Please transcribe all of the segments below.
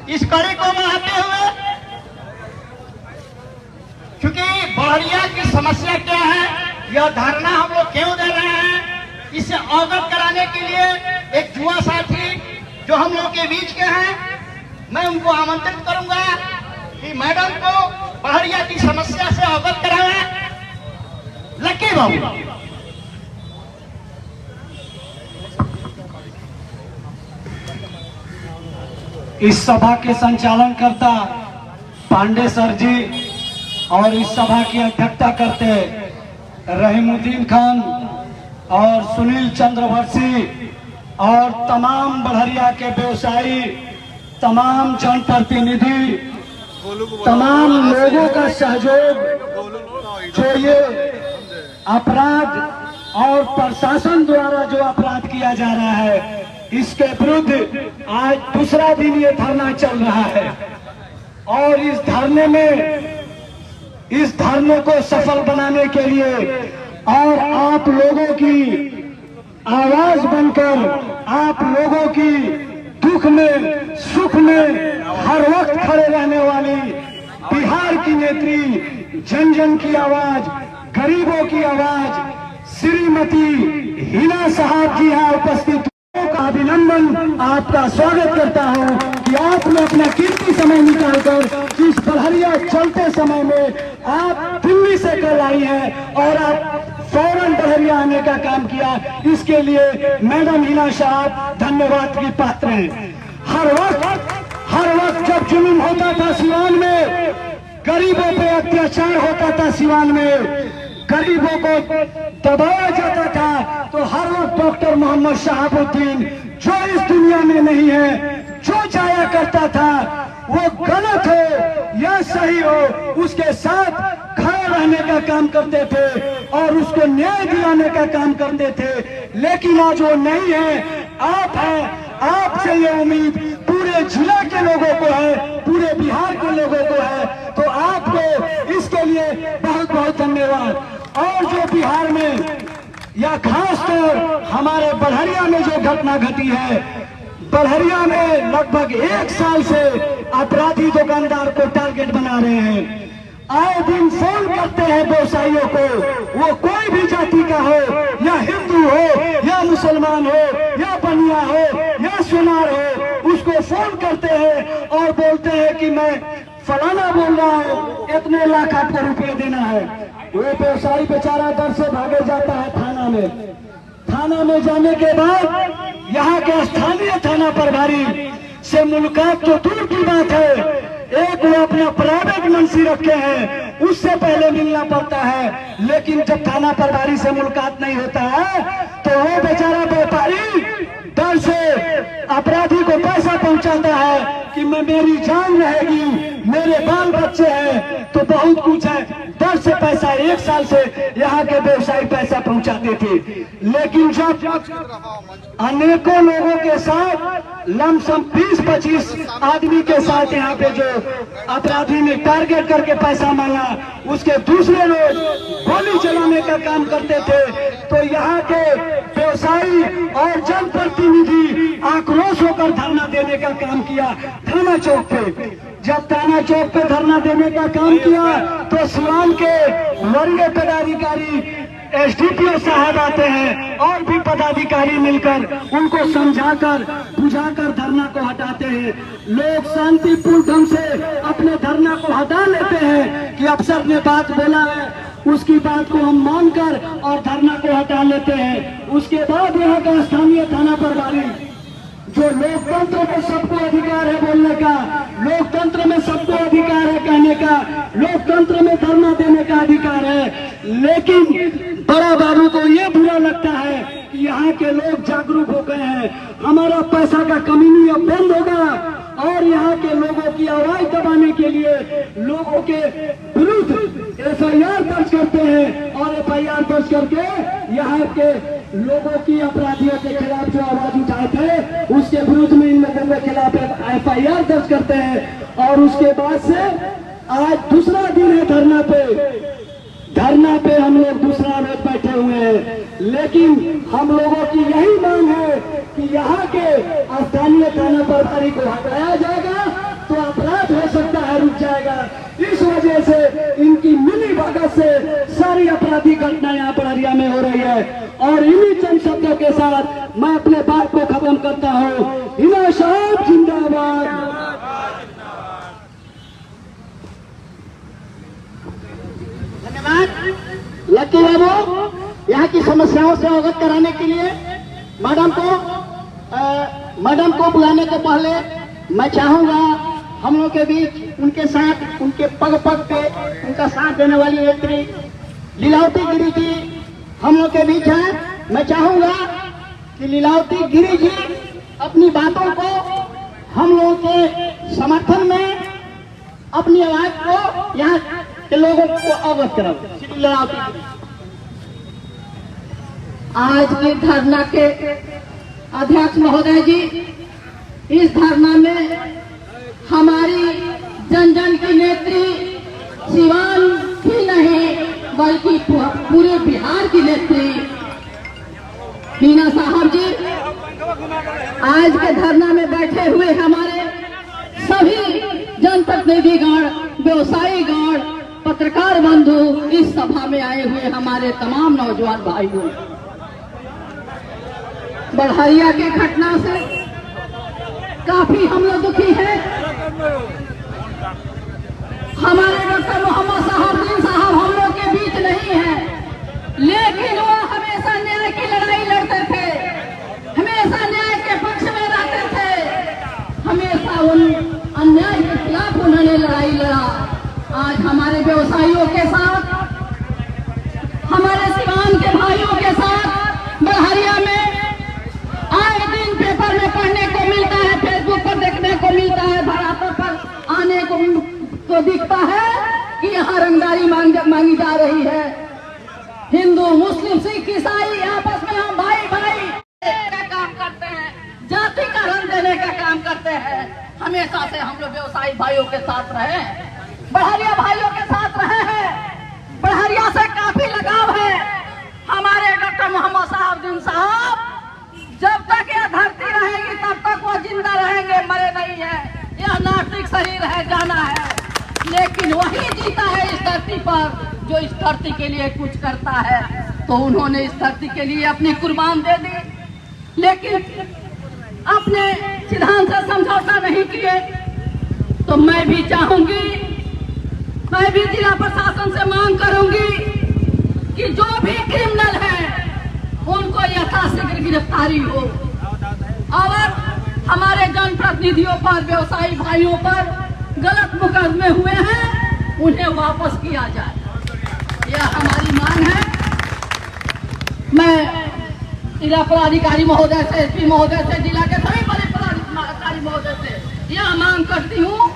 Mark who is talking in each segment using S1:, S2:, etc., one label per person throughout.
S1: इस कड़ी को बढ़ाते हुए, क्योंकि बहरिया की समस्या क्या है, यह धारणा हम लोग क्यों दे रहे हैं, इसे अवगत कराने के लिए एक युवा साथी जो हम लोग के बीच के हैं, मैं उनको आमंत्रित करूंगा कि मैडम को बहरिया की समस्या से अवगत कराएं। लकी बाबू।
S2: इस सभा के संचालन करता पांडे सर जी और इस सभा की अध्यक्षता करते रहीमुद्दीन खान और सुनील चंद्रवंशी और तमाम बड़हरिया के व्यवसायी, तमाम जनप्रतिनिधि, तमाम लोगों का सहयोग जो ये अपराध और प्रशासन द्वारा जो अपराध किया जा रहा है, इसके विरुद्ध आज दूसरा दिन ये धरना चल रहा है। और इस धरने को सफल बनाने के लिए और आप लोगों की आवाज बनकर, आप लोगों की दुख में सुख में हर वक्त खड़े रहने वाली बिहार की नेत्री, जन जन की आवाज, गरीबों की आवाज श्रीमती हिना साहब जी यहाँ उपस्थित का अभिनंदन, आपका स्वागत करता हूं कि आपने अपना कीमती समय निकालकर इस बड़हरिया चलते समय में आप दिल्ली से कल आई हैं और आप फौरन बड़हरिया आने का काम किया। इसके लिए मैडम हिना साहब धन्यवाद की पात्र हैं। हर वक्त जब जुल्म होता था सिवान में, गरीबों पे अत्याचार होता था सिवान में, गरीबों को दबाया जाता था, तो हर वक्त डॉक्टर मोहम्मद शहाबुद्दीन जो इस दुनिया में नहीं है, जो जाया करता था, वो गलत हो या सही हो, उसके साथ खड़े रहने का काम करते थे और उसको न्याय दिलाने का काम करते थे। लेकिन आज वो नहीं है, आप हैं। आपसे ये उम्मीद पूरे जिला के लोगों को है, पूरे बिहार के लोगों को है, तो आपको इसके लिए बहुत बहुत धन्यवाद। और जो बिहार में या खासतौर हमारे बड़हरिया में जो घटना घटी है, बड़हरिया में लगभग 1 साल से अपराधी दुकानदार को टारगेट बना रहे हैं। आए दिन फोन करते हैं व्यवसायियों को, वो कोई भी जाति का हो, या हिंदू हो या मुसलमान हो या बनिया हो या सुनार हो, उसको फोन करते हैं और बोलते हैं कि मैं फलाना बोल रहा हूँ, इतने लाख आपको रुपये देना है। वो व्यवसायी बेचारा डर से भागे जाता है थाना में। थाना में जाने के बाद यहाँ के स्थानीय थाना प्रभारी से मुलाकात तो दूर की बात है, एक वो अपना प्राइवेट मंशी रखे हैं, उससे पहले मिलना पड़ता है। लेकिन जब थाना प्रभारी से मुलाकात नहीं होता है, तो वो बेचारा व्यापारी डर से अपराधी को पैसा पहुंचाता है कि मेरी जान रहेगी, मेरे बाल बच्चे हैं, तो बहुत कुछ है। डर से पैसा 1 साल से यहाँ के व्यवसायी पैसा पहुंचाते थे। लेकिन जब अनेकों लोगों के साथ लमसम 20-25 आदमी के साथ यहाँ पे जो अपराधी ने टारगेट करके पैसा मांगा, उसके दूसरे लोग गोली चलाने का काम करते थे, तो यहाँ के व्यवसायी और जनप्रतिनिधि आक्रोश होकर धरना देने का काम किया थाना चौक पे। जब थाना चौक पे धरना देने का काम किया, तो सिवान के वरीय पदाधिकारी एसडीपीओ साहब आते हैं और भी पदाधिकारी मिलकर उनको समझाकर बुझाकर धरना को हटाते हैं। लोग शांतिपूर्ण ढंग से अपने धरना को हटा लेते हैं कि अफसर ने बात बोला है, उसकी बात को हम मानकर और धरना को हटा लेते हैं। उसके बाद यहाँ का स्थानीय थाना प्रभारी, जो लोकतंत्र में सबको अधिकार है बोलने का, लोकतंत्र में सबको अधिकार है कहने का, लोकतंत्र में धरना देने का अधिकार है, लेकिन बड़ा बाबू को ये बुरा लगता है कि यहाँ के लोग जागरूक हो गए हैं, हमारा पैसा का कमीनी अब बंद होगा। और यहाँ के लोगों की आवाज दबाने के लिए लोगों के विरुद्ध एफआईआर दर्ज करते हैं और एफआईआर दर्ज करके यहाँ के लोगों की, अपराधियों के खिलाफ जो आवाज उठाए थे उसके विरुद्ध में इन लोगों के खिलाफ एफआईआर दर्ज करते हैं। और उसके बाद से आज दूसरा दिन है धरना पे हम लोग दूसरा रोज बैठे हुए हैं। लेकिन हम लोगों की यही मांग है कि यहाँ के स्थानीय थाना प्रभारी को हटाया जाएगा वजह से, इनकी मिली भगत से सारी अपराधी घटना यहाँ पर हरिया में हो रही है। और इन्हीं चंद शब्दों के साथ मैं अपने बात को खत्म करता हूँ। हिना साहब जिंदाबाद।
S1: धन्यवाद। लकी बाबू, यहाँ की समस्याओं से अवगत कराने के लिए मैडम को बुलाने के पहले मैं चाहूंगा हम लोग के बीच उनके साथ, उनके पग पग पे उनका साथ देने वाली नेत्री लीलावती गिरी जी हम लोग के बीच है। मैं चाहूंगा कि लीलावती गिरी जी अपनी बातों को हम लोगों के समर्थन में अपनी आवाज को यहाँ के लोगों को अवगत कराओ। लीलावती गिरी।
S3: आज के धरना के अध्यक्ष महोदय जी, इस धरना में हमारी जन जन की नेत्री सिवान ही नहीं बल्कि पूरे बिहार की नेत्री हीना साहब जी, आज के धरना में बैठे हुए हमारे सभी जनप्रतिनिधिगण, व्यवसायीगण, पत्रकार बंधु, इस सभा में आए हुए हमारे तमाम नौजवान भाइयों, बढ़हरिया के घटना से काफी हम लोग दुखी हैं। हमारे डॉक्टर मोहम्मद साहब हम लोग के बीच नहीं है, लेकिन वो हमेशा न्याय की लड़ाई लड़ते थे, हमेशा न्याय के पक्ष में रहते थे, हमेशा उन अन्याय के खिलाफ उन्होंने लड़ाई लड़ा। आज हमारे व्यवसायियों के साथ, हमारे सिवान के भाइयों के साथ बढ़हरिया में आए दिन पेपर में पढ़ने को मिलता है, फेसबुक पर देखने को मिलता है, धरातल पर आने को दिखता है कि यहाँ रंगदारी मांगी जा रही है। हिंदू, मुस्लिम, सिख, ईसाई आपस में हम भाई भाई का काम करते हैं, जाति का रंग देने का काम करते हैं। हमेशा से हम लोग व्यवसायी भाइयों के साथ रहे, बढ़हरिया भाइयों के साथ रहे हैं, बढ़हरिया से काफी लगाव है। हमारे डॉक्टर मोहम्मद साहब जब तक यह धरती रहेगी तब तक वो जिंदा रहेंगे, मरे नहीं है। यह नास्तिक शरीर है, जाना है, लेकिन वही जीता है इस धरती पर जो इस धरती के लिए कुछ करता है। तो उन्होंने इस धरती के लिए अपनी कुर्बान दे दी, लेकिन अपने सिद्धांत से समझौता नहीं किए। तो मैं भी चाहूंगी, मैं भी जिला प्रशासन से मांग करूंगी कि जो भी क्रिमिनल है उनको यथाशीघ्र गिरफ्तारी हो, और हमारे जनप्रतिनिधियों पर, व्यवसायी भाइयों पर गलत मुकदमे हुए हैं उन्हें वापस किया जाए, यह हमारी मांग है। मैं जिला पदाधिकारी महोदय से, एसपी महोदय से, जिला के सभी बड़े पदाधिकारी महोदय से यह मांग करती हूँ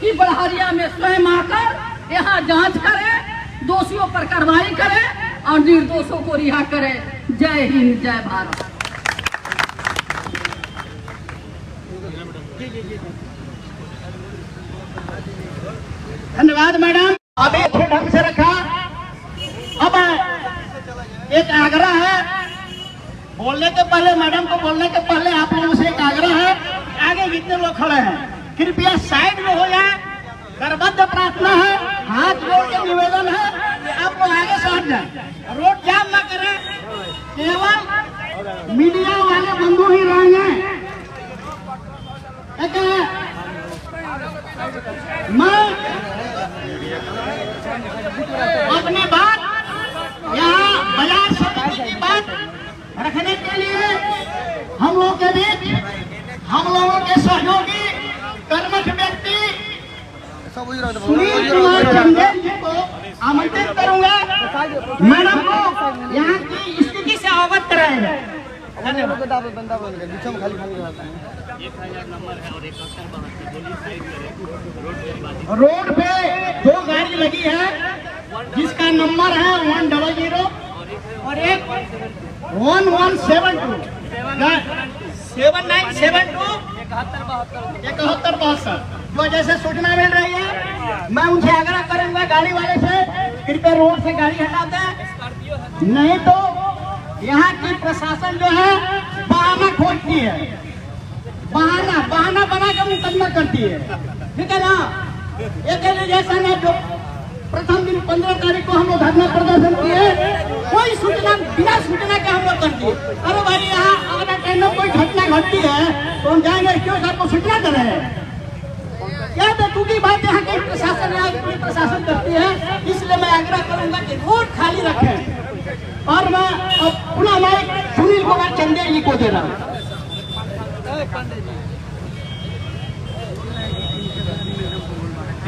S3: कि बढ़हरिया में स्वयं आकर यहाँ जांच करें, दोषियों पर कार्रवाई करें और निर्दोषों को रिहा करें। जय हिंद, जय भारत।
S1: धन्यवाद मैडम, अब अच्छे ढंग से रखा। अब एक आग्रह है, बोलने के पहले, मैडम को बोलने के पहले आप लोगों से एक आग्रह है, आगे जितने लोग खड़े हैं कृपया साइड में हो जाए। करबद्ध प्रार्थना है, हाथ जोड़ के निवेदन है कि आप लोग आगे से हट जाए, रोड जाम न करें, केवल मीडिया वाले बंधु ही रहेंगे। मैं अपनी बात यहाँ बाजार समिति की बात रखने के लिए हम लोगों के बीच, हम लोगों के सहयोगी कर्मठ व्यक्ति सुनील कुमार चंदेल जी को आमंत्रित करूंगा, मैडम को यहाँ की स्थिति से अवगत कराएंगे। रोड पे 2 गाड़ी लगी है जिसका नंबर है 100 और एक 1172 7972 7172। जो जैसे सूचना मिल रही है, मैं उनसे आग्रह करूंगा गाड़ी वाले से कृपया रोड से गाड़ी हटा दें, नहीं तो यहाँ की प्रशासन जो है बहाना खोजती है, बहाना बना के मुकदमा करती है, ठीक है ना। ये कह लीजिए साहब जो प्रथम दिन 15 तारीख को हम लोग धरना प्रदर्शन किए, कोई सूचना बिना सूचना के हम लोग कर दिए। अरे भाई यहाँ अगर टाइम में कोई घटना घटती है तो हम जाएंगे क्यों साहब को सूचना कर रहे हैं? क्या बेतुकी बात यहाँ के प्रशासन प्रशासन करती है। इसलिए मैं आग्रह करूंगा कि रोड खाली रखें। और मैं पुनः मैं सुनील कुमार चंदेल जी को दे रहा हूँ।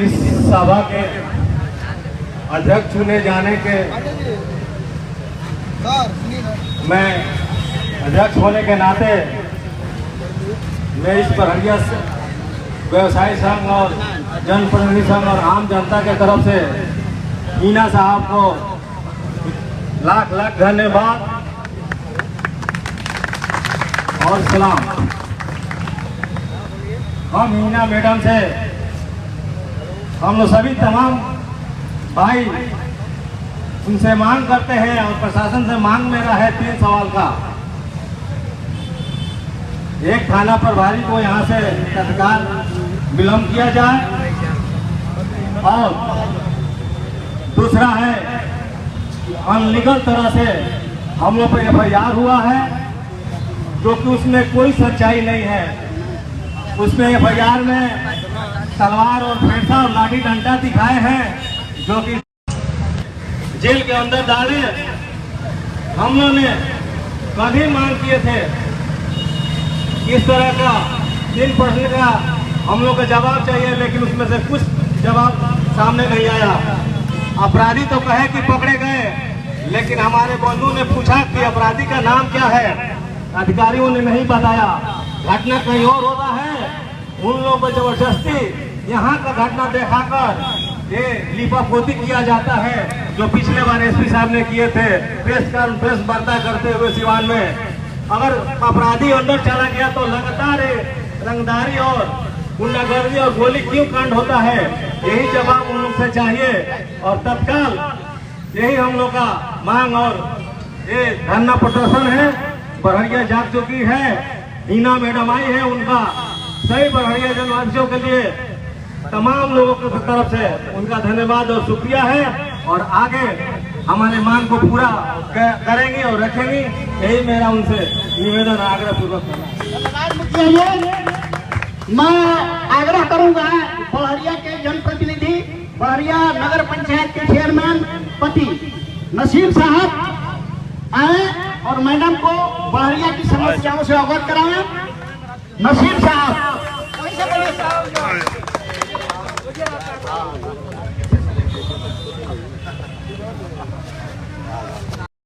S4: इस सभा के अध्यक्ष चुने जाने के मैं अध्यक्ष होने के नाते मैं इस बड़हरिया व्यवसायी संघ और जनप्रतिनिधि संघ और आम जनता के तरफ से मीना साहब को लाख लाख धन्यवाद और सलाम। हम मीना मैडम से हम लोग सभी तमाम भाई उनसे मांग करते हैं और प्रशासन से मांग मेरा है 3 सवाल का। एक, थाना प्रभारी को यहाँ से तत्काल विलंब किया जाए और दूसरा है अनलीगल तरह से हम लोग पर FIR हुआ है जो कि उसमें कोई सच्चाई नहीं है। उसमें FIR में तलवार और फैंसा और लाठी डंडा दिखाए हैं जो कि जेल के अंदर डाले। हम लोग ने कभी मांग किए थे इस तरह का 3 प्रश्न का हम लोग का जवाब चाहिए, लेकिन उसमें से कुछ जवाब सामने नहीं आया। अपराधी तो कहे कि पकड़े गए, लेकिन हमारे बंधु ने पूछा कि अपराधी का नाम क्या है, अधिकारियों ने नहीं बताया। घटना कहीं और होता है, उन लोगों पर जबरदस्ती यहाँ का घटना दिखाकर ये लिपापोती किया जाता है, जो पिछले बार SP साहब ने किए थे प्रेस वार्ता करते हुए सिवान में। अगर अपराधी अंदर चला गया तो लगातार रंगदारी और गुंडागर्दी और गोली क्यों कांड होता है, यही जवाब उन लोग से चाहिए। और तत्काल यही हम लोग का मांग और ये धरना प्रदर्शन है। बड़हरिया जाग चुकी है, मीना मैडम आई है, उनका सही बड़हरिया जनवासियों के लिए तमाम लोगों की तरफ से उनका धन्यवाद और शुक्रिया है। और आगे हमारे मांग को पूरा करेंगे और रखेंगे, यही मेरा उनसे निवेदन आग्रह पूर्वक है।
S1: मैं आग्रह करूंगा बड़हरिया के जनप्रतिनिधि, बड़हरिया नगर पंचायत के चेयरमैन पति नसीम साहब आए और मैडम को बड़हरिया की समस्याओं से अवगत कराएं। नसीम साहब